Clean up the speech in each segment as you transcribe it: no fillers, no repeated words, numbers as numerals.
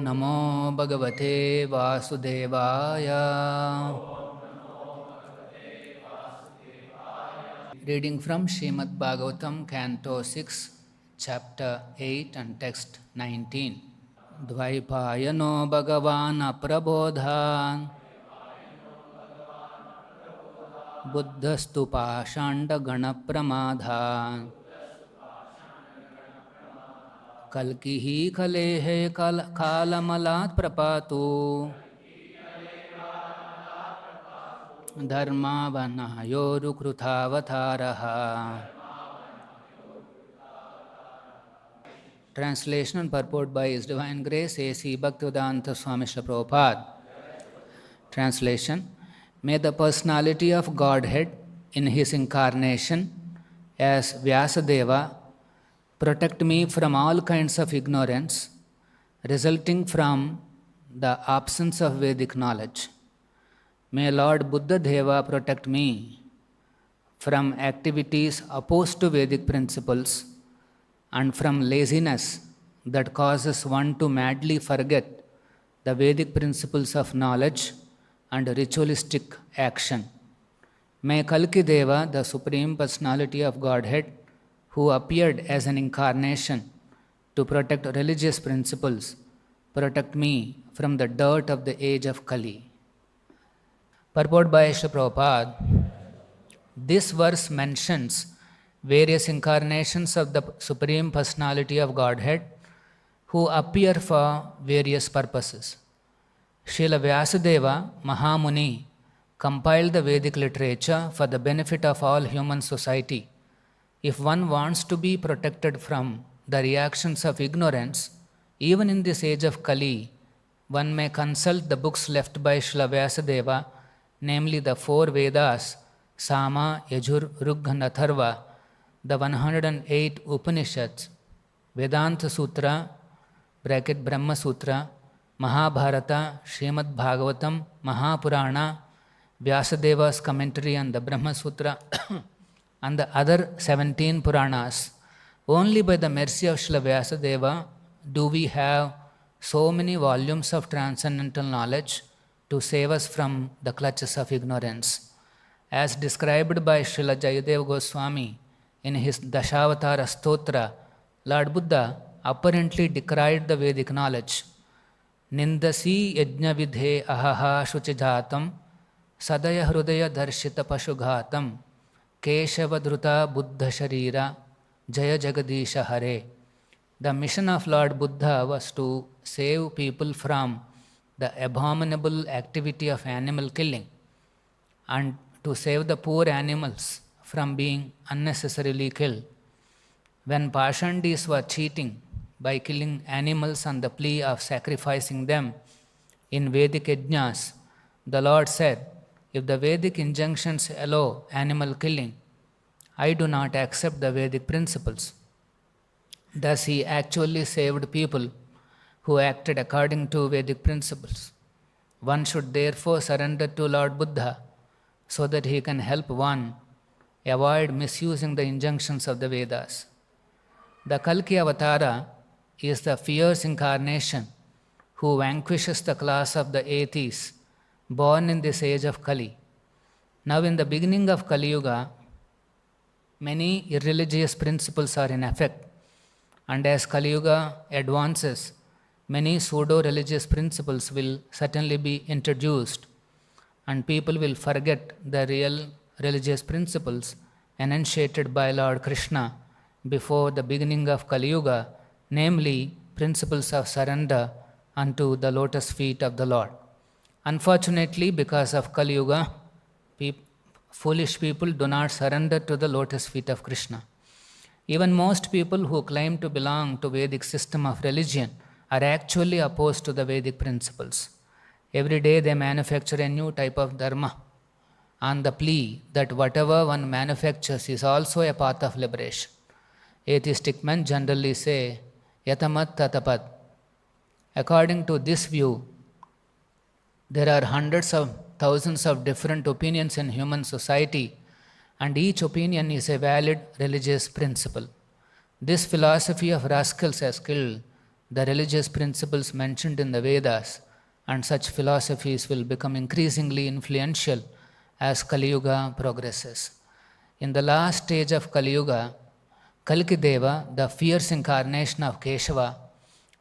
Namo Bhagavate Vasudevaya. Reading from Srimad Bhagavatam, Canto 6, Chapter 8 and Text 19. Dvaipayano Bhagavan Aprabodhan Buddhastu Pashanda Gana Pramadhan Kalkihi Kalehe Kalamalat Prapatu Dharma Vanayoru Kruthavataraha. Translation and purport by His Divine Grace A.C. Bhaktivedanta Swami Srila Prabhupada. Translation. May the personality of Godhead in His incarnation as Vyasadeva protect me from all kinds of ignorance resulting from the absence of Vedic knowledge. May Lord Buddha Deva protect me from activities opposed to Vedic principles and from laziness that causes one to madly forget the Vedic principles of knowledge and ritualistic action. May Kalki Deva, the Supreme Personality of Godhead, who appeared as an incarnation to protect religious principles, protect me from the dirt of the age of Kali. Purport by Srila Prabhupada. This verse mentions various incarnations of the Supreme Personality of Godhead who appear for various purposes. Srila Vyasadeva Mahamuni compiled the Vedic literature for the benefit of all human society. If one wants to be protected from the reactions of ignorance, even in this age of Kali, one may consult the books left by Srila Vyasadeva, namely the four Vedas, Sama, Yajur, Rugha and Atharva, the 108 Upanishads, Vedanta Sutra, bracket Brahma Sutra, Mahabharata, Srimad Bhagavatam, Mahapurana, Vyasadeva's commentary on the Brahma Sutra, and the other 17 Puranas. Only by the mercy of Srila Vyasadeva do we have so many volumes of transcendental knowledge to save us from the clutches of ignorance. As described by Srila Jayadeva Goswami in his Dashavatara Stotra, Lord Buddha apparently decried the Vedic knowledge. Nindasi yajna vidhe ahaha shuchijatam sadaya hrudaya darshita pashughatam keshava dhruta buddha sharira jaya jagadisha hare. The mission of Lord Buddha was to save people from the abominable activity of animal killing and to save the poor animals from being unnecessarily killed. When Pashandis were cheating by killing animals on the plea of sacrificing them in Vedic yajnas, the Lord said, if the Vedic injunctions allow animal killing, I do not accept the Vedic principles. Thus he actually saved people who acted according to Vedic principles. One should therefore surrender to Lord Buddha so that he can help one avoid misusing the injunctions of the Vedas. The Kalki Avatara is the fierce incarnation who vanquishes the class of the atheists born in this age of Kali. Now in the beginning of Kali-yuga, many irreligious principles are in effect, and as Kali-yuga advances, many pseudo-religious principles will certainly be introduced, and people will forget the real religious principles enunciated by Lord Krishna before the beginning of Kali-yuga, namely principles of surrender unto the lotus feet of the Lord. Unfortunately, because of Kali-yuga, foolish people do not surrender to the lotus feet of Krishna. Even most people who claim to belong to Vedic system of religion are actually opposed to the Vedic principles. Every day they manufacture a new type of dharma on the plea that whatever one manufactures is also a path of liberation. Atheistic men generally say, Yatamat Tatapad. According to this view, there are hundreds of thousands of different opinions in human society, and each opinion is a valid religious principle. This philosophy of rascals has killed the religious principles mentioned in the Vedas, and such philosophies will become increasingly influential as Kali-yuga progresses. In the last stage of Kali-yuga, Kalki-deva, the fierce incarnation of Keshava,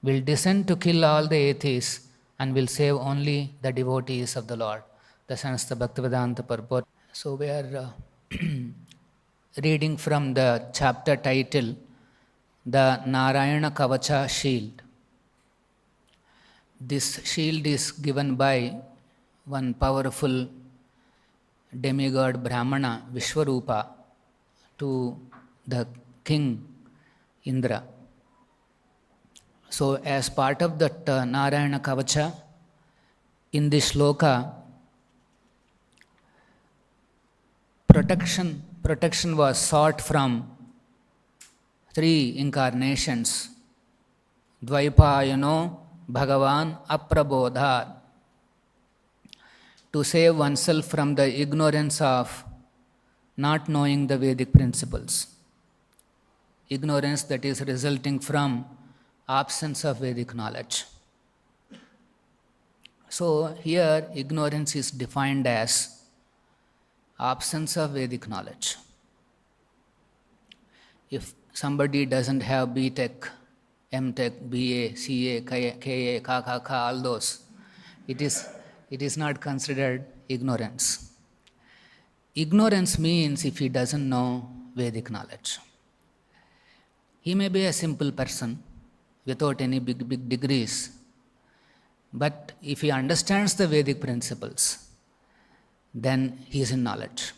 will descend to kill all the atheists and will save only the devotees of the Lord. That's the Bhaktivedanta purport. So we are reading from the chapter title, The Narayana Kavacha Shield. This shield is given by one powerful demigod Brahmana, Vishwarupa, to the king Indra. So as part of that Narayana Kavacha, in this shloka, protection was sought from three incarnations. Dvaipayano Bhagavan Aprabodhat, to save oneself from the ignorance of not knowing the Vedic principles. Ignorance that is resulting from absence of Vedic knowledge. So here ignorance is defined as absence of Vedic knowledge. If somebody doesn't have B.Tech, M.Tech, B.A., C.A., K.A., KA, all those, it is not considered ignorance. Ignorance means if he doesn't know Vedic knowledge. He may be a simple person without any big degrees, but if he understands the Vedic principles, then he is in knowledge.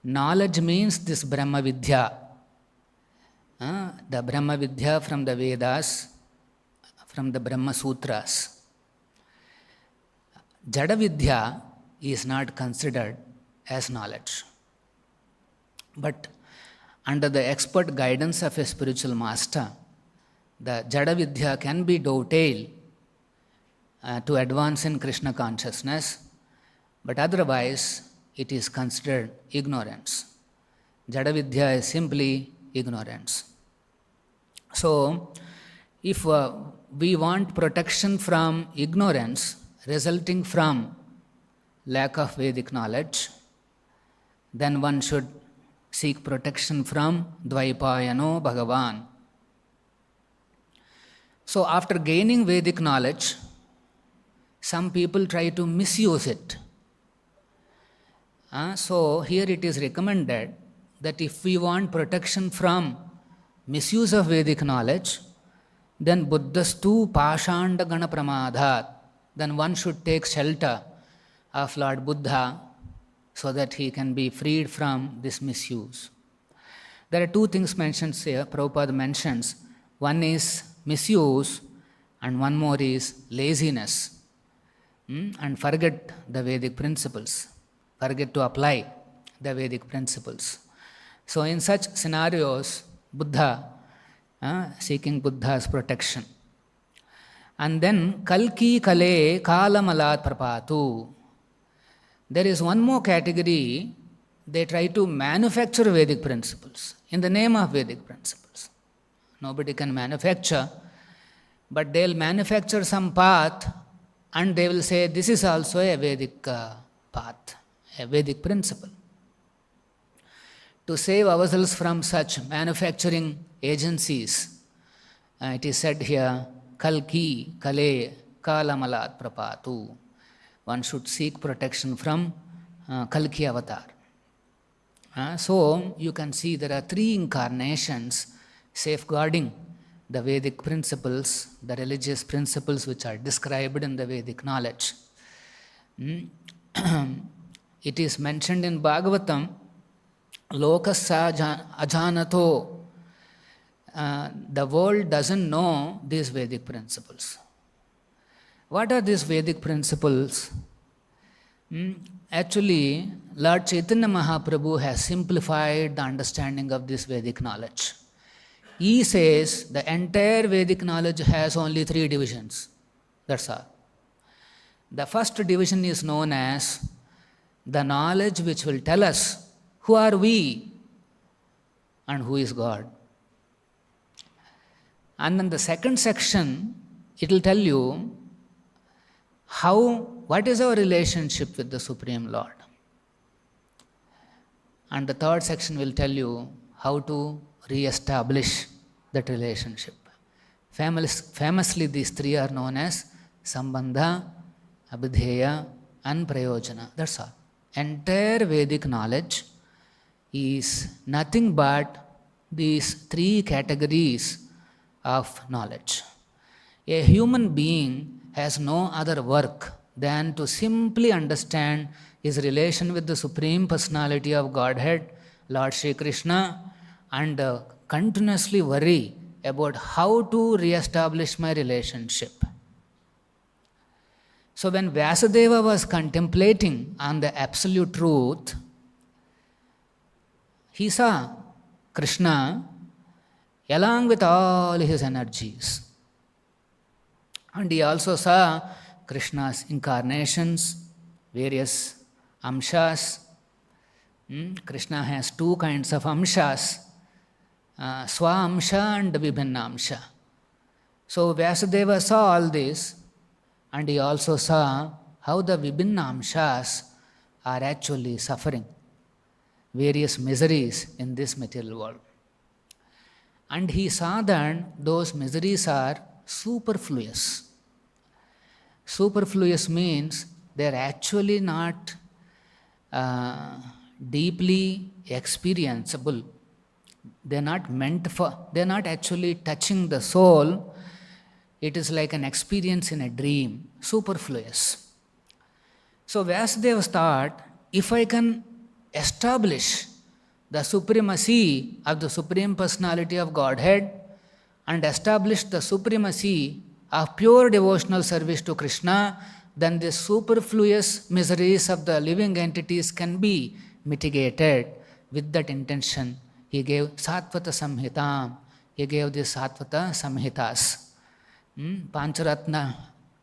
Knowledge means this Brahma Vidya. The Brahma Vidya from the Vedas, from the Brahma Sutras. Jada Vidya is not considered as knowledge. But under the expert guidance of a spiritual master, the Jada Vidya can be dovetailed to advance in Krishna consciousness, but otherwise it is considered ignorance. Jada Vidya is simply ignorance. So, if we want protection from ignorance resulting from lack of Vedic knowledge, then one should seek protection from Dvaipayano Bhagavan. So, after gaining Vedic knowledge, some people try to misuse it. So, here it is recommended that if we want protection from misuse of Vedic knowledge, then Buddhastu Pashanda Gana Pramadhat, then one should take shelter of Lord Buddha so that he can be freed from this misuse. There are two things mentioned here, Prabhupada mentions. One is misuse and one more is laziness. And forget the Vedic principles, forget to apply the Vedic principles. So in such scenarios, Buddha, seeking Buddha's protection. And then, Kalki Kale Kalamalat Prapatu. There is one more category, they try to manufacture Vedic principles in the name of Vedic principles. Nobody can manufacture, but they'll manufacture some path and they will say this is also a Vedic path, a Vedic principle. To save ourselves from such manufacturing agencies, it is said here, Kalki Kale Kalamalat Prapatu. One should seek protection from Kalki avatar. So you can see there are three incarnations safeguarding the Vedic principles, the religious principles which are described in the Vedic knowledge. It is mentioned in Bhagavatam, Lokasya ajanato. The world doesn't know these Vedic principles. What are these Vedic principles? Actually, Lord Chaitanya Mahaprabhu has simplified the understanding of this Vedic knowledge. He says the entire Vedic knowledge has only three divisions. That's all. The first division is known as the knowledge which will tell us who are we and who is God. And then the second section, it will tell you what is our relationship with the Supreme Lord. And the third section will tell you how to re-establish that relationship. Famously, these three are known as Sambandha, Abhidheya, and Prayojana. That's all. Entire Vedic knowledge is nothing but these three categories of knowledge. A human being has no other work than to simply understand his relation with the Supreme Personality of Godhead, Lord Sri Krishna, and continuously worry about how to re-establish my relationship. So when Vyasadeva was contemplating on the absolute truth, he saw Krishna along with all his energies. And he also saw Krishna's incarnations, various amshas. Krishna has two kinds of amshas, Swa-amsha and Vibhinna-amsha. So Vyasadeva saw all this, and he also saw how the Vibhinna-amshas are actually suffering various miseries in this material world. And he saw that those miseries are superfluous. Superfluous means they are actually not deeply experienceable. They are not actually touching the soul. It is like an experience in a dream, superfluous. So Vyasadeva thought, if I can establish the supremacy of the Supreme Personality of Godhead and establish the supremacy of pure devotional service to Krishna, then the superfluous miseries of the living entities can be mitigated. With that intention, he gave Satvata Samhitam. He gave the Satvata Samhitas.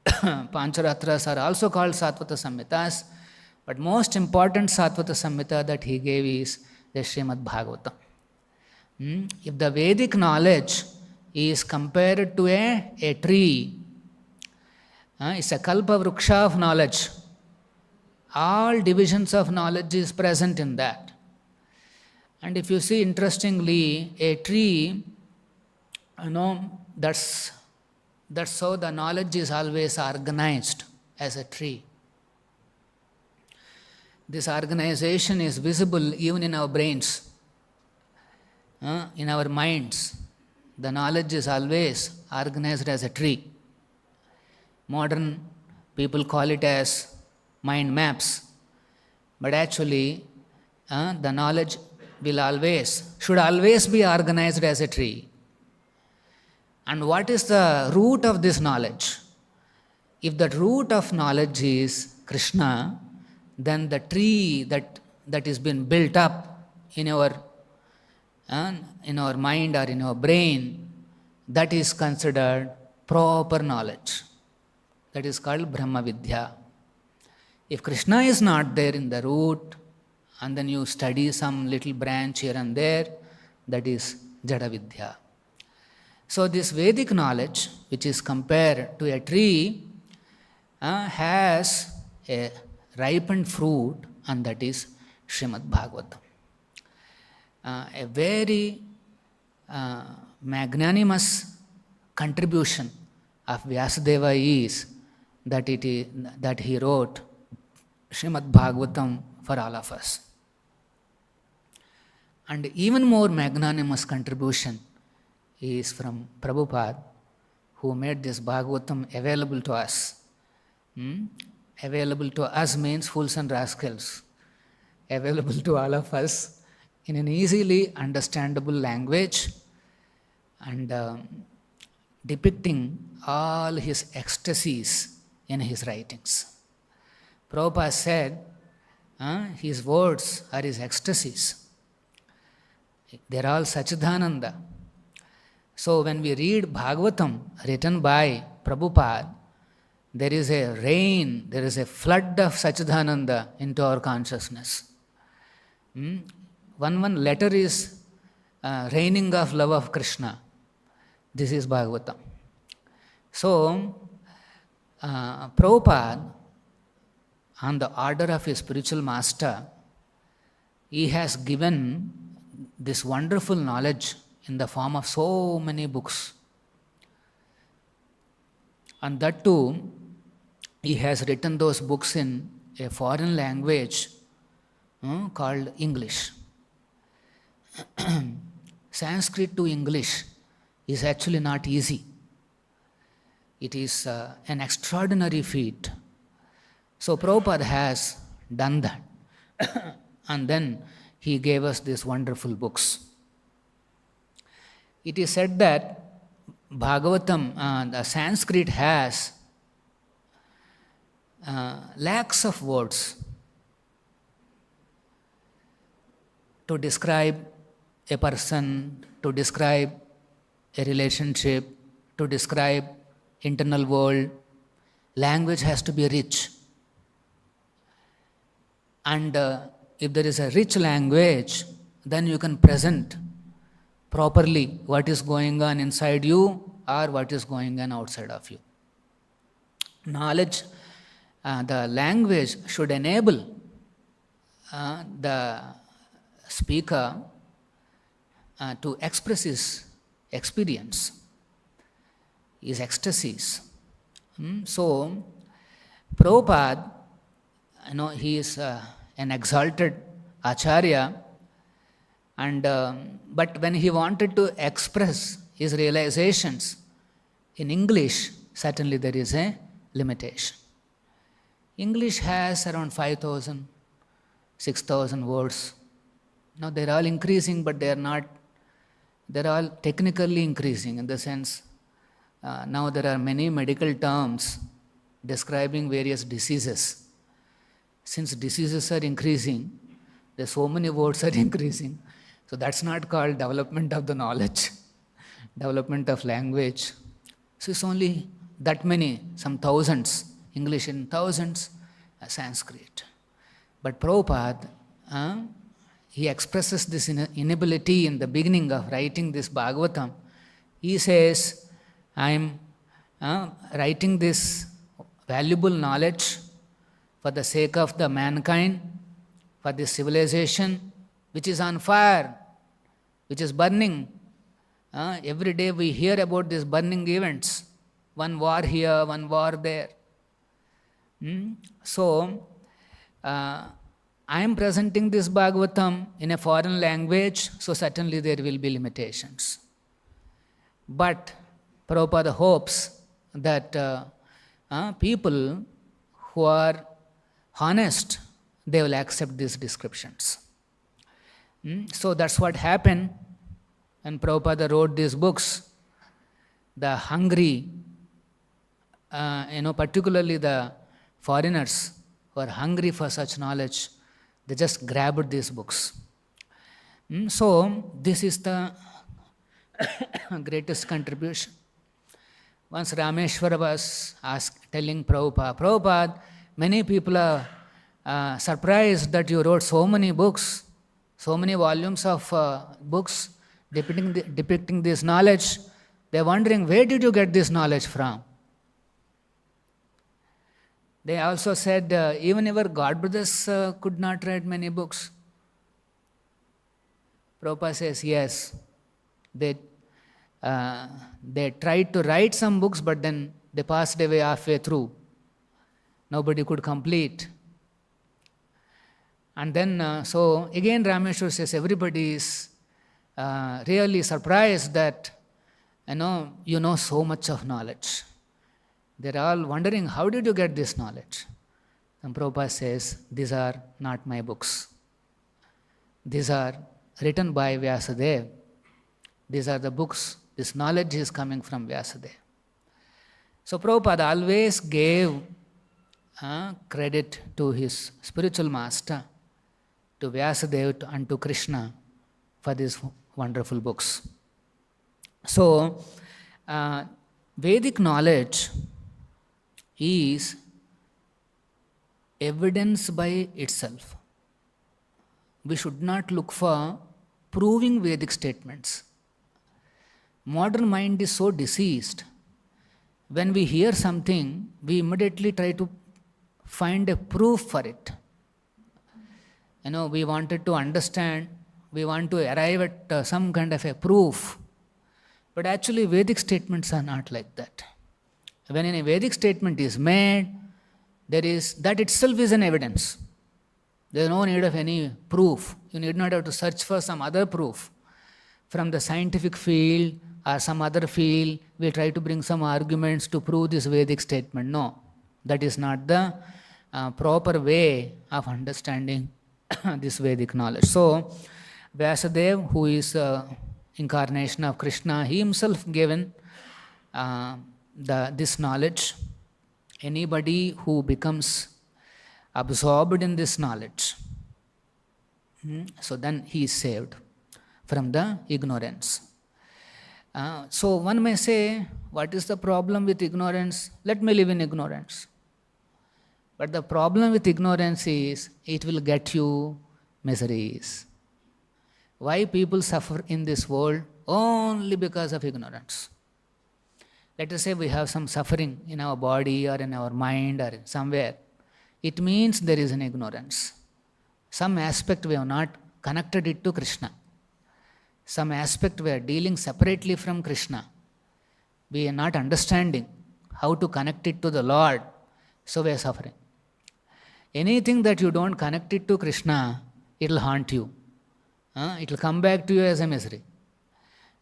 Pancharatras are also called Satvata Samhitas, but most important Satvata Samhita that he gave is the Srimad Bhagavatam. If the Vedic knowledge is compared to a tree, it's a kalpa vruksha of knowledge. All divisions of knowledge is present in that. And if you see, interestingly, a tree, that's how the knowledge is always organized as a tree. This organization is visible even in our brains, in our minds. The knowledge is always organized as a tree. Modern people call it as mind maps, but actually the knowledge should always be organized as a tree. And what is the root of this knowledge? If the root of knowledge is Krishna, then the tree that is been built up in our mind or in our brain, that is considered proper knowledge. That is called Brahma Vidya. If Krishna is not there in the root, and then you study some little branch here and there, that is Jada Vidya. So this Vedic knowledge, which is compared to a tree, has a ripened fruit, and that is Srimad Bhagavatam. A very magnanimous contribution of Vyasadeva is that he wrote Srimad Bhagavatam for all of us. And even more magnanimous contribution is from Prabhupada, who made this Bhagavatam available to us. Available to us means fools and rascals. Available to all of us in an easily understandable language, and depicting all his ecstasies in his writings. Prabhupada said his words are his ecstasies. They are all Sachidananda. So when we read Bhagavatam written by Prabhupada, there is a rain, there is a flood of Sachidananda into our consciousness. One letter is raining of love of Krishna. This is Bhagavatam. So, Prabhupada, on the order of his spiritual master, he has given this wonderful knowledge in the form of so many books. And that too, he has written those books in a foreign language called English. Sanskrit to English is actually not easy. It is an extraordinary feat. So Prabhupada has done that. And then he gave us these wonderful books. It is said that Bhagavatam, the Sanskrit has lakhs of words to describe a person, to describe a relationship, to describe internal world. Language has to be rich. And if there is a rich language, then you can present properly what is going on inside you or what is going on outside of you. Knowledge, the language should enable the speaker to express his experience, his ecstasies. So, Prabhupada, he is an exalted acharya, and but when he wanted to express his realizations in English, certainly there is a limitation. English has around 5,000, 6,000 words. Now they're all increasing, but they're all technically increasing in the sense, now there are many medical terms describing various diseases. Since diseases are increasing, there's so many words are increasing. So that's not called development of the knowledge, development of language. So it's only that many, some thousands, English in thousands, Sanskrit. But Prabhupada, he expresses this inability in the beginning of writing this Bhagavatam. He says, I'm writing this valuable knowledge for the sake of the mankind, for this civilization, which is on fire, which is burning. Every day we hear about these burning events. One war here, one war there. So, I am presenting this Bhagavatam in a foreign language, so certainly there will be limitations. But Prabhupada hopes that people who are honest, they will accept these descriptions. So that's what happened when Prabhupada wrote these books. The hungry, particularly the foreigners who are hungry for such knowledge, they just grabbed these books. So this is the greatest contribution. Once Rameshwara was telling Prabhupada, many people are surprised that you wrote so many books, so many volumes of books depicting this knowledge. They're wondering, where did you get this knowledge from? They also said, even our God brothers could not write many books. Prabhupada says, yes, they tried to write some books, but then they passed away halfway through. Nobody could complete. And then, so again Rameshwar says, everybody is really surprised that, you know so much of knowledge. They're all wondering, how did you get this knowledge? And Prabhupada says, these are not my books. These are written by Vyasadeva. These are the books. This knowledge is coming from Vyasadeva. So Prabhupada always gave credit to his spiritual master, to Vyasadeva and to Krishna for these wonderful books. So, Vedic knowledge is evidence by itself. We should not look for proving Vedic statements. Modern mind is so diseased. When we hear something, we immediately try to find a proof for it. We wanted to understand, we want to arrive at some kind of a proof. But actually, Vedic statements are not like that. When a Vedic statement is made, that itself is an evidence. There is no need of any proof. You need not have to search for some other proof. From the scientific field or some other field, we try to bring some arguments to prove this Vedic statement. No, that is not the proper way of understanding this Vedic knowledge. So, Vyasadeva, who is incarnation of Krishna, he himself given this knowledge. Anybody who becomes absorbed in this knowledge, so then he is saved from the ignorance. So one may say, what is the problem with ignorance? Let me live in ignorance. But the problem with ignorance is, it will get you miseries. Why people suffer in this world? Only because of ignorance. Let us say we have some suffering in our body or in our mind or somewhere. It means there is an ignorance. Some aspect we have not connected it to Krishna. Some aspect we are dealing separately from Krishna. We are not understanding how to connect it to the Lord, so we are suffering. Anything that you don't connect it to Krishna, it will haunt you. It will come back to you as a misery.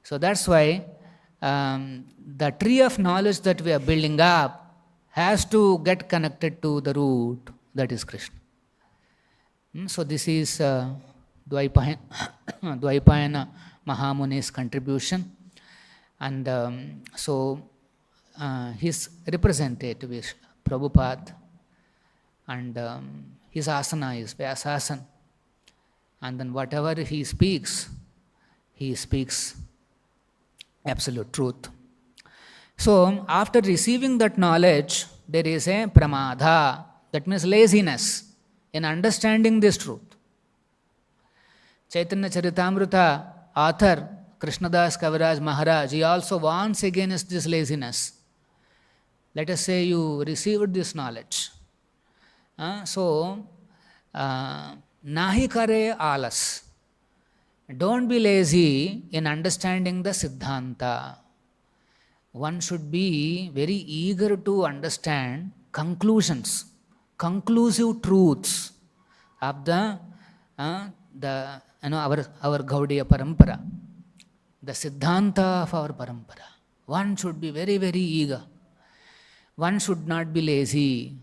So that's why the tree of knowledge that we are building up has to get connected to the root, that is Krishna. So this is Dvaipayana Mahamuni's contribution. And his representative is Prabhupada. And his asana is Vyasasana. And then whatever he speaks absolute truth. So, after receiving that knowledge, there is a pramadha, that means laziness, in understanding this truth. Chaitanya Charitamrita author Krishnadas Kaviraj Maharaj, he also warns against this laziness. Let us say you received this knowledge. Nahi kare alas. Don't be lazy in understanding the Siddhanta. One should be very eager to understand conclusions, conclusive truths of our Gaudiya Parampara, the Siddhanta of our Parampara. One should be very, very eager. One should not be lazy.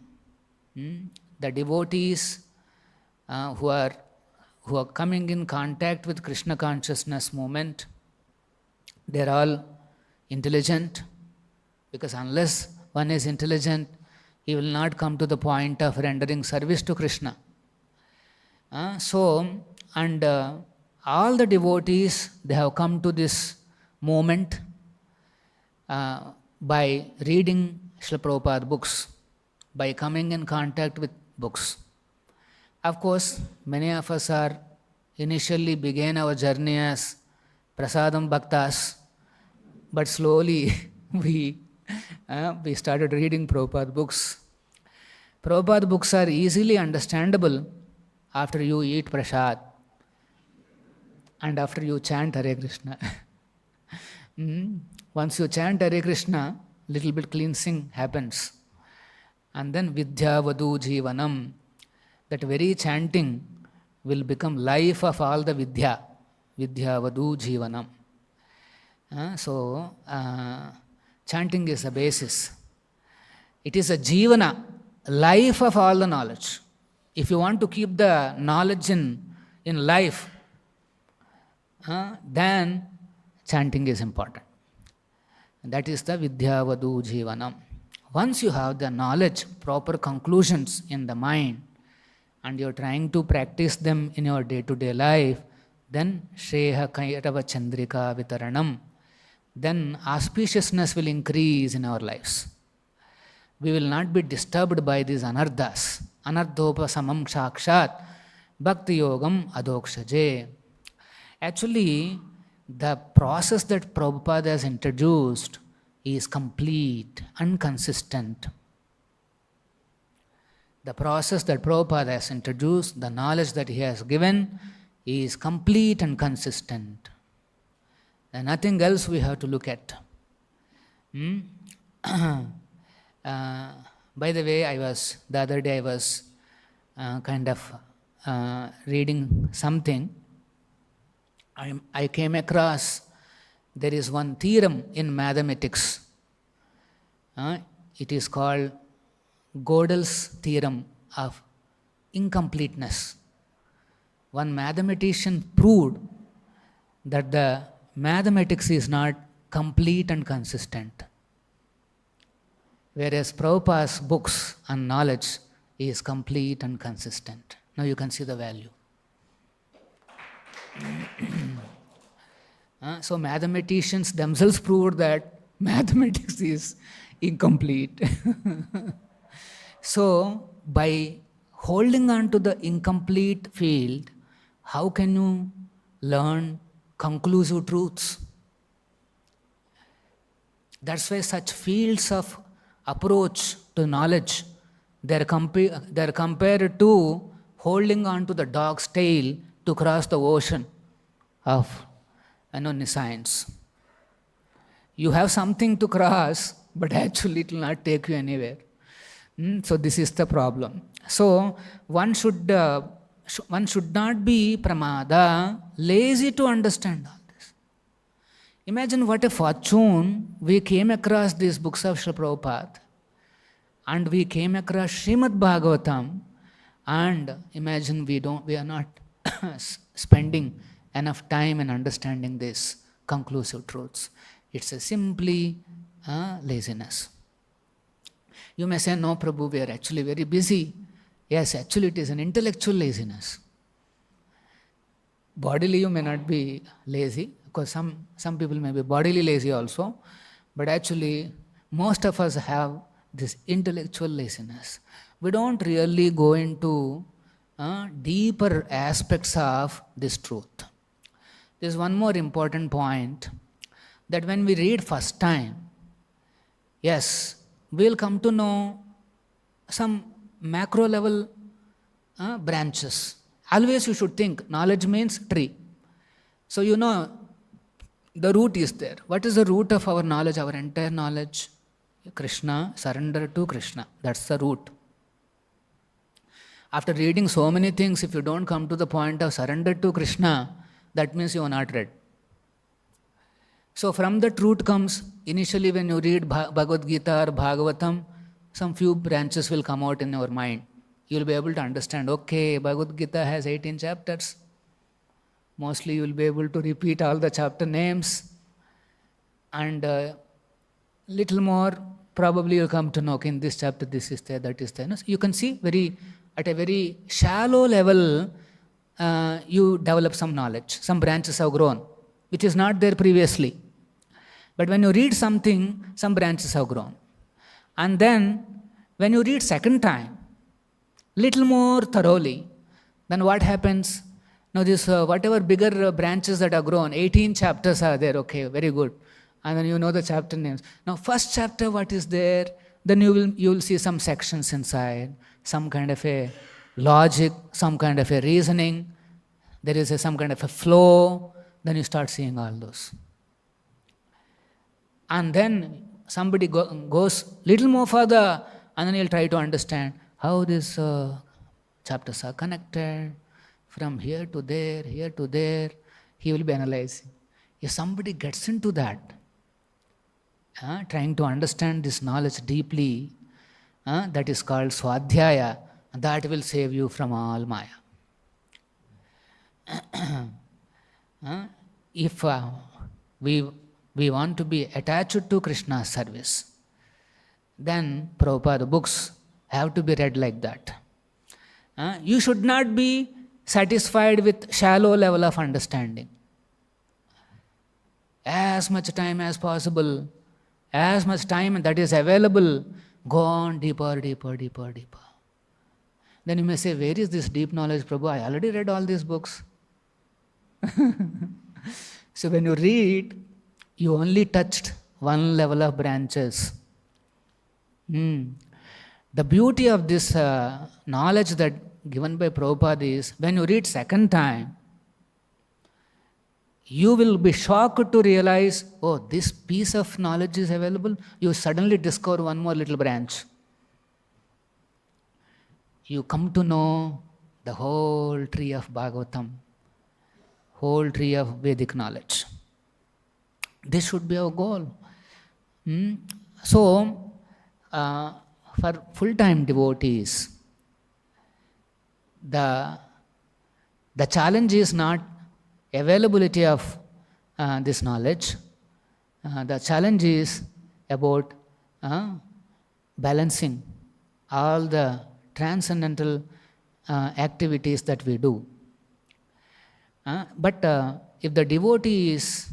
The devotees who are coming in contact with Krishna consciousness movement, they are all intelligent, because unless one is intelligent, he will not come to the point of rendering service to Krishna. All the devotees, they have come to this movement by reading Srila Prabhupada books, by coming in contact with books. Of course, many of us initially began our journey as Prasadam Bhaktas, but slowly we started reading Prabhupada books. Prabhupada books are easily understandable after you eat prasad and after you chant Hare Krishna. Once you chant Hare Krishna, little bit cleansing happens. And then Vidya Vadu Jivanam, that very chanting will become life of all the Vidya. Vidya Vadu Jivanam. Chanting is the basis. It is a jivana, life of all the knowledge. If you want to keep the knowledge in life, then chanting is important. That is the Vidya Vadu Jivanam. Once you have the knowledge, proper conclusions in the mind, and you are trying to practice them in your day-to-day life, then Shreha Kairava Chandrika Vitaranam, then auspiciousness will increase in our lives. We will not be disturbed by these anardhas. Anardhopa samam shakshat bhakti yogam adokshaje. Actually, the process that Prabhupada has introduced is complete and consistent. The process that Prabhupada has introduced, the knowledge that he has given, is complete and consistent. And nothing else we have to look at. By the way, the other day I was reading something. I came across, there is one theorem in mathematics. It is called Gödel's theorem of incompleteness. One mathematician proved that the mathematics is not complete and consistent, whereas Prabhupada's books and knowledge is complete and consistent. Now you can see the value. So mathematicians themselves proved that mathematics is incomplete. So by holding on to the incomplete field, how can you learn conclusive truths? That's why such fields of approach to knowledge, they're compared to holding on to the dog's tail to cross the ocean of science. You have something to cross, but actually it will not take you anywhere. So this is the problem. So one should not be pramada, lazy to understand all this. Imagine what a fortune we came across these books of Srila Prabhupada, and we came across Srimad Bhagavatam, and imagine we are not spending enough time in understanding these conclusive truths. It's a simply laziness. You may say, no, Prabhu, we are actually very busy. Yes, actually it is an intellectual laziness. Bodily you may not be lazy, because some people may be bodily lazy also, but actually most of us have this intellectual laziness. We don't really go into deeper aspects of this truth. There's one more important point, that when we read first time, yes, we'll come to know some macro level branches. Always you should think, knowledge means tree. So you know, the root is there. What is the root of our knowledge, our entire knowledge? Krishna, surrender to Krishna. That's the root. After reading so many things, if you don't come to the point of surrender to Krishna, that means you are not read. So from that root comes, initially when you read Bhagavad Gita or Bhagavatam, some few branches will come out in your mind. You will be able to understand, okay, Bhagavad Gita has 18 chapters. Mostly you will be able to repeat all the chapter names, and little more probably you'll come to know, okay, in this chapter this is there, that is there. No? So you can see at a very shallow level, you develop some knowledge. Some branches have grown, which is not there previously. But when you read something, some branches have grown. And then when you read second time, little more thoroughly, then what happens? Now this whatever bigger branches that are grown, 18 chapters are there, okay, very good. And then you know the chapter names. Now first chapter, what is there? Then you will see some sections inside, some kind of a logic, some kind of a reasoning. There is some kind of a flow. Then you start seeing all those. And then somebody goes little more further, and then he'll try to understand how these chapters are connected from here to there, he will be analyzing. If somebody gets into that, trying to understand this knowledge deeply, that is called swadhyaya, that will save you from all maya. If we want to be attached to Krishna's service, then Prabhupada books have to be read like that. You should not be satisfied with shallow level of understanding. As much time as possible, as much time that is available, go on deeper. Then you may say, where is this deep knowledge, Prabhu? I already read all these books. So when you read, you only touched one level of branches. The beauty of this knowledge that given by Prabhupada is, when you read second time, you will be shocked to realize, oh, this piece of knowledge is available. You suddenly discover one more little branch. You come to know the whole tree of Bhagavatam, whole tree of Vedic knowledge. This should be our goal. So, for full-time devotees, the challenge is not availability of this knowledge. The challenge is about balancing all the transcendental activities that we do. But if the devotee is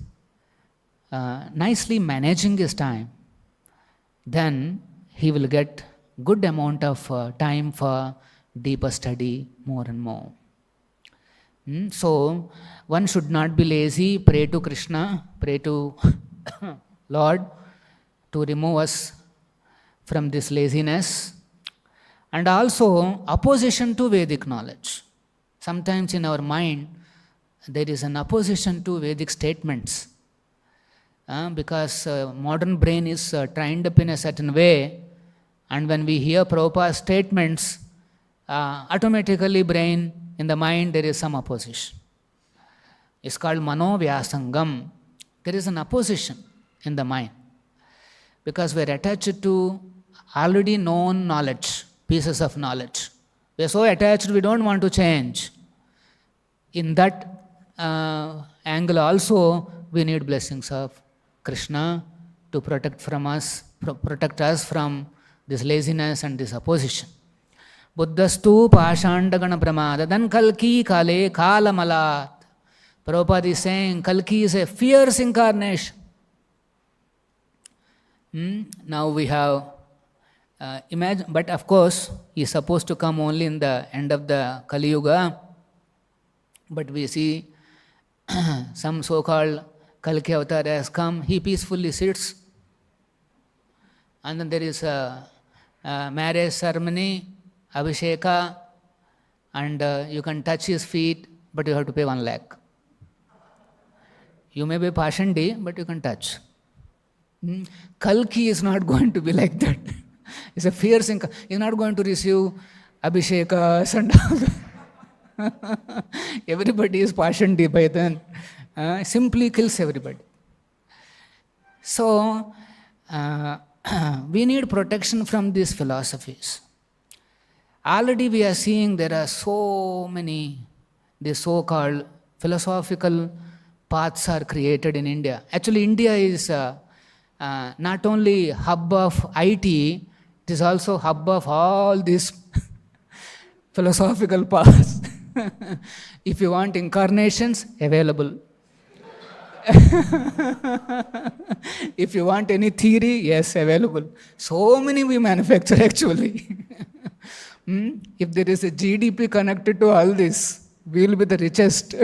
nicely managing his time, then he will get good amount of time for deeper study more and more. So, one should not be lazy, pray to Krishna, pray to Lord to remove us from this laziness. And also, opposition to Vedic knowledge. Sometimes in our mind, there is an opposition to Vedic statements. Because modern brain is trained up in a certain way, and when we hear Prabhupada's statements, automatically brain, in the mind, there is some opposition. It's called Mano Vyasangam. There is an opposition in the mind. Because we are attached to already known knowledge, pieces of knowledge. We are so attached, we don't want to change. In that angle also, we need blessings of Krishna to protect us from this laziness and this opposition. Buddhastu pashandagana pramada, then Kalki kale kalamalat. Prabhupada is saying Kalki is a fierce incarnation. Now we have imagine, but of course he is supposed to come only in the end of the Kali-yuga. But we see some so-called Kalki avatar has come, he peacefully sits, and then there is a marriage ceremony, Abhisheka, and you can touch his feet, but you have to pay 1 lakh. You may be Pashandi, but you can touch. Kalki is not going to be like that. It's a fierce incarnation. He's not going to receive Abhishekas and all. Everybody is Pashandi by then. Simply kills everybody. So, we need protection from these philosophies. Already we are seeing there are so many, the so-called philosophical paths are created in India. Actually, India is not only hub of IT, it is also hub of all these philosophical paths. If you want incarnations, available. If you want any theory, yes, available. So many we manufacture actually. If there is a GDP connected to all this, we will be the richest.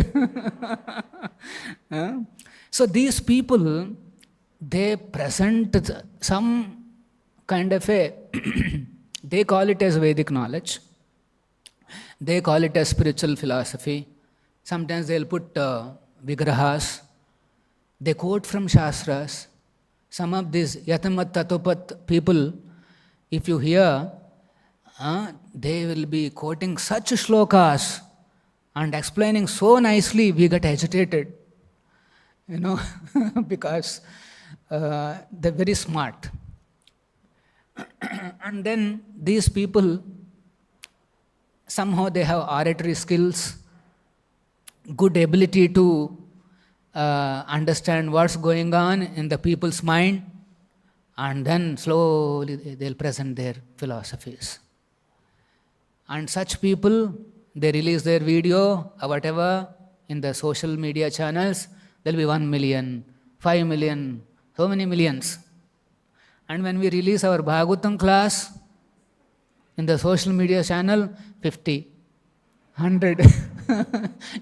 So these people, they present some kind of a, they call it as Vedic knowledge. They call it as spiritual philosophy. Sometimes they'll put vigrahas. They quote from Shastras. Some of these Yatamat Tatopat people, if you hear, they will be quoting such shlokas and explaining so nicely, we get agitated, because they're very smart. And then these people, somehow they have oratory skills, good ability to understand what's going on in the people's mind, and then slowly they'll present their philosophies. And such people, they release their video or whatever in the social media channels, there'll be 1 million, 5 million, so many millions. And when we release our Bhagavatam class in the social media channel, 50, 100.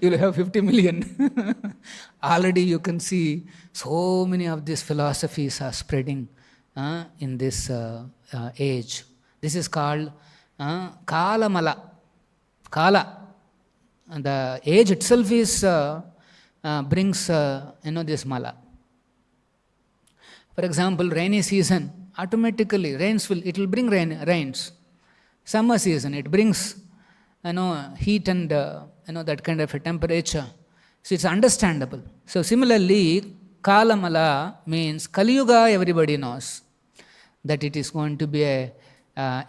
you'll have 50 million. Already you can see so many of these philosophies are spreading in this age. This is called Kala Mala. Kala. And the age itself is brings this Mala. For example, rainy season, automatically it will bring rains. Summer season, it brings heat and that kind of a temperature. So it's understandable. So similarly, Kala Mala means Kali-yuga, everybody knows that it is going to be a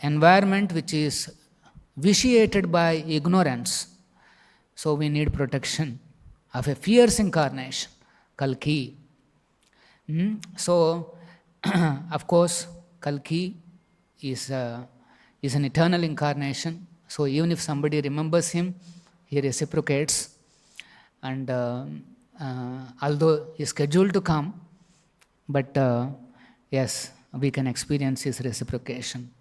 environment which is vitiated by ignorance. So we need protection of a fierce incarnation, Kalki. So, of course, Kalki is an eternal incarnation. So even if somebody remembers him, he reciprocates. And although he is scheduled to come, but yes, we can experience his reciprocation.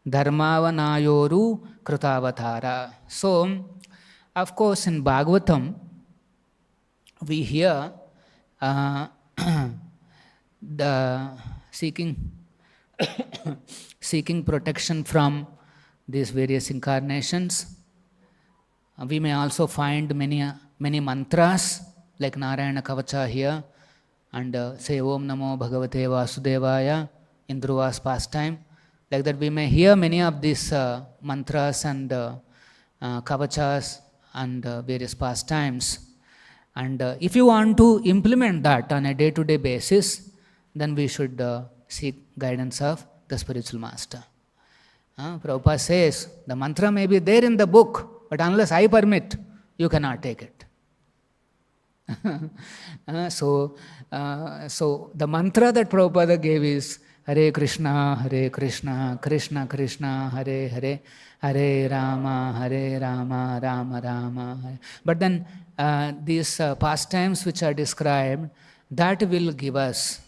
Dharmavanayoru krutavatara. So, of course, in Bhagavatam, we hear the seeking protection from these various incarnations. We may also find many mantras like Narayana Kavacha here, and say Om Namo Bhagavate Vasudevaya in Dhruva's pastime. Like that, we may hear many of these mantras and kavachas and various pastimes. And if you want to implement that on a day-to-day basis, then we should seek guidance of the spiritual master. Prabhupada says, the mantra may be there in the book, but unless I permit, you cannot take it. So the mantra that Prabhupada gave is Hare Krishna, Krishna Krishna, Hare Hare, Hare Rama, Rama Rama. Hare. But then these pastimes which are described, that will give us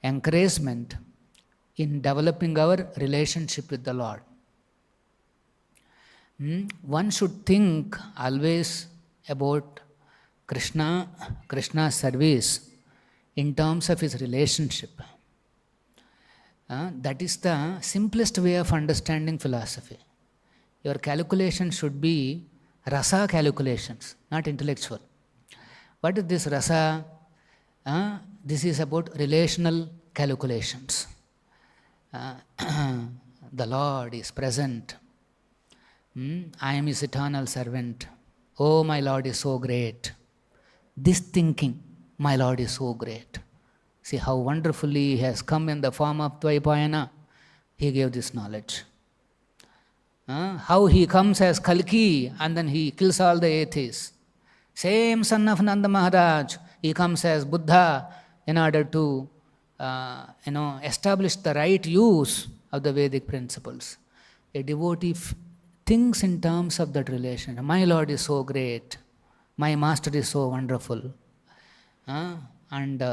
encouragement in developing our relationship with the Lord. One should think always about Krishna's service in terms of his relationship. That is the simplest way of understanding philosophy. Your calculation should be rasa calculations, not intellectual. What is this rasa? This is about relational calculations. The Lord is present. I am his eternal servant. Oh, my Lord is so great. This thinking, my Lord is so great. See how wonderfully he has come in the form of Dvaipayana. He gave this knowledge. How he comes as Kalki and then he kills all the atheists. Same son of Nanda Maharaj, he comes as Buddha in order to establish the right use of the Vedic principles. A devotee thinks in terms of that relation. My Lord is so great. My Master is so wonderful. And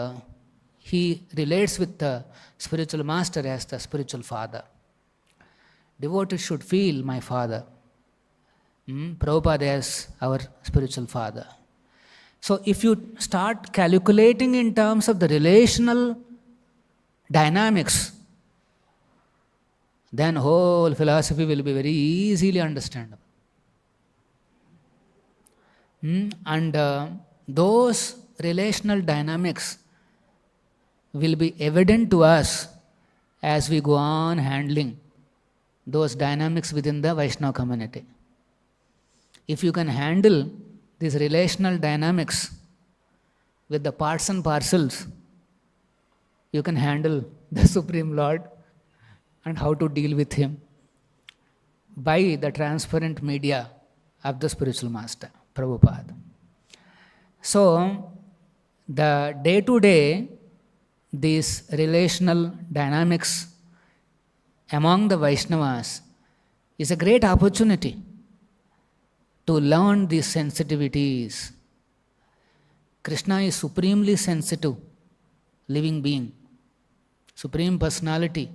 he relates with the spiritual master as the spiritual father. Devotees should feel my father. Prabhupada as our spiritual father. So if you start calculating in terms of the relational dynamics, then whole philosophy will be very easily understandable. And those relational dynamics will be evident to us as we go on handling those dynamics within the Vaishnava community. If you can handle these relational dynamics with the parts and parcels, you can handle the Supreme Lord and how to deal with him by the transparent media of the spiritual master, Prabhupada. So, the day-to-day, these relational dynamics among the Vaishnavas is a great opportunity to learn these sensitivities. Krishna is supremely sensitive, living being, supreme personality,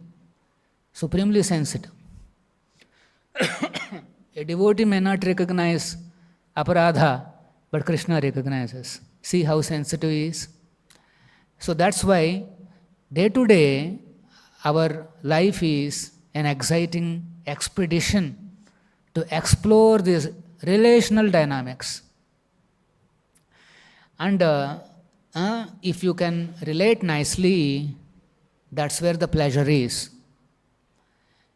supremely sensitive. A devotee may not recognize aparadha, but Krishna recognizes. See how sensitive he is? So that's why day to day our life is an exciting expedition to explore these relational dynamics. And if you can relate nicely, that's where the pleasure is.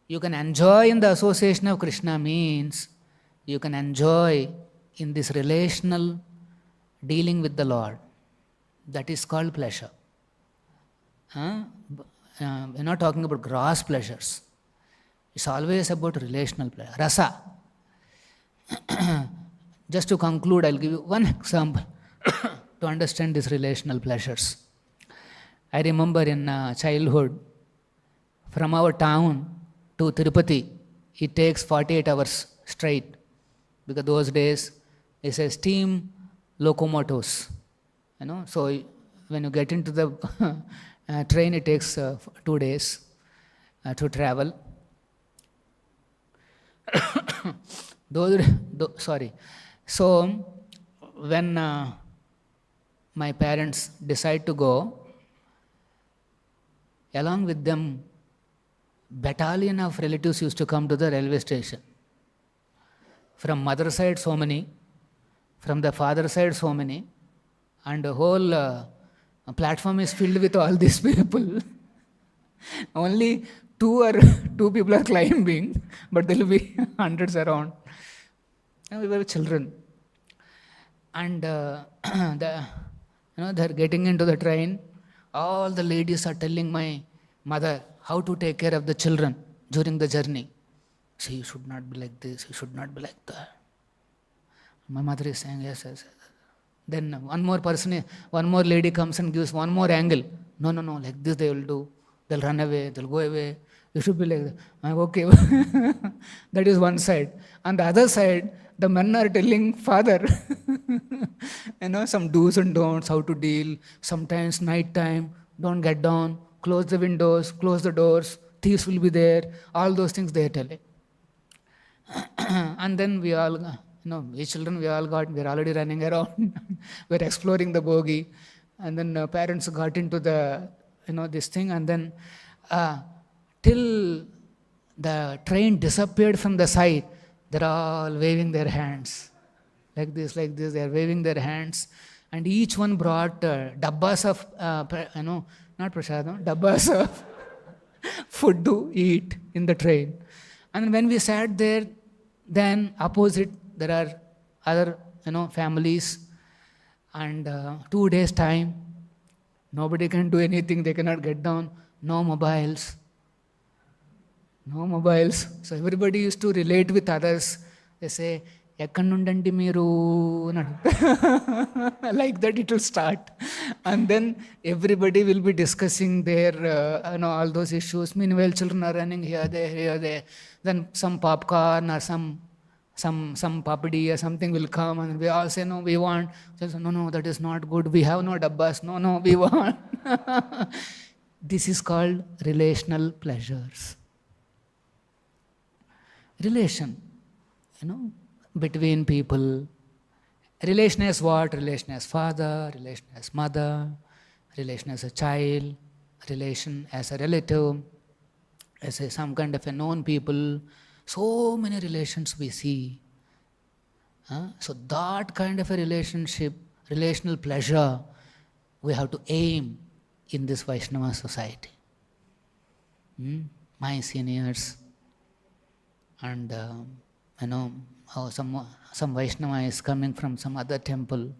You can enjoy in the association of Krishna means you can enjoy in this relational dealing with the Lord. That is called pleasure. We're not talking about gross pleasures. It's always about relational pleasure. Rasa. Just to conclude, I'll give you one example to understand these relational pleasures. I remember in childhood, from our town to Tirupati, it takes 48 hours straight, because those days it says steam locomotives. So when you get into the train, it takes 2 days to travel. So when my parents decide to go, along with them, battalion of relatives used to come to the railway station. From mother side, so many. From the father side, so many. And the whole platform is filled with all these people. Only two people are climbing, but there will be hundreds around. We were children. And they're getting into the train. All the ladies are telling my mother how to take care of the children during the journey. So you should not be like this, you should not be like that. My mother is saying, yes, yes. Then one more lady comes and gives one more angle. No, like this they will do. They'll run away, they'll go away. You should be like that. I'm okay. That is one side. On the other side, the men are telling father, some do's and don'ts, how to deal. Sometimes night time, don't get down, close the windows, close the doors, thieves will be there. All those things they are telling. And then we all, we children, we're already running around. We're exploring the bogie. And then parents got into the, this thing. And then till the train disappeared from the sight, they're all waving their hands. Like this, they're waving their hands. And each one brought dabbas of, not prasadam, dabbas of food to eat in the train. And when we sat there, then opposite, there are other, families. And 2 days' time, nobody can do anything, they cannot get down, no mobiles. So everybody used to relate with others. They say, Ekkanundanti meeru, like that it will start. And then everybody will be discussing their, all those issues. Meanwhile, children are running here, there. Then some popcorn or some papadi or something will come, and we all say, no, we want. So, no, that is not good. We have no dabbas. No, we want. This is called relational pleasures. Relation, between people. Relation as what? Relation as father, relation as mother, relation as a child, relation as a relative, as some kind of a known people. So many relations we see. So that kind of a relationship, relational pleasure, we have to aim in this Vaishnava society. My seniors, and how some Vaishnava is coming from some other temple,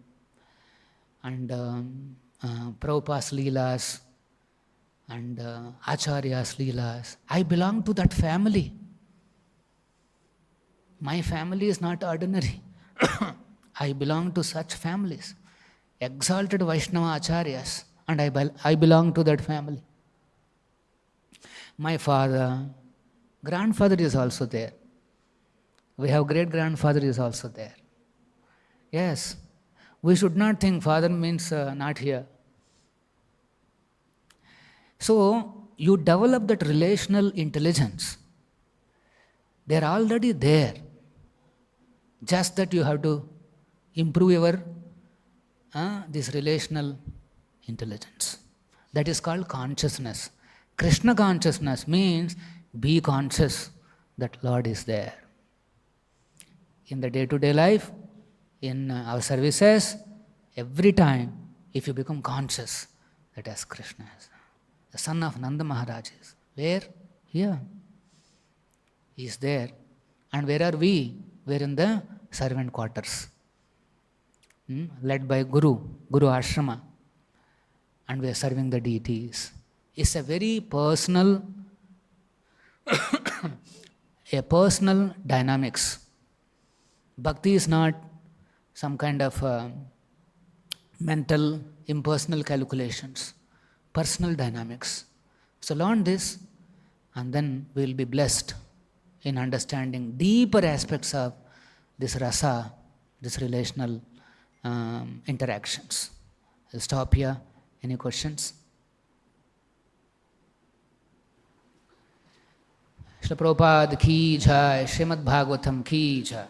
and Prabhupada's Leelas, and Acharya's Leelas. I belong to that family. My family is not ordinary. I belong to such families, exalted Vaishnava Acharyas, and I belong to that family. My father, grandfather is also there. We have great-grandfather is also there. Yes, we should not think father means not here. So, you develop that relational intelligence. They are already there. Just that you have to improve our this relational intelligence. That is called consciousness. Krishna consciousness means be conscious that Lord is there. In the day-to-day life, in our services, every time, if you become conscious that as Krishna is, the son of Nanda Maharaj is. Where? Here. He is there. And where are we? We are in the servant quarters. Led by Guru Ashrama. And we are serving the deities. It's a very personal, a personal dynamics. Bhakti is not some kind of mental, impersonal calculations. Personal dynamics. So learn this, and then we will be blessed in understanding deeper aspects of this rasa, this relational interactions. I'll stop here. Any questions? Srila Prabhupada ki jai, Srimad Bhagavatam ki jai.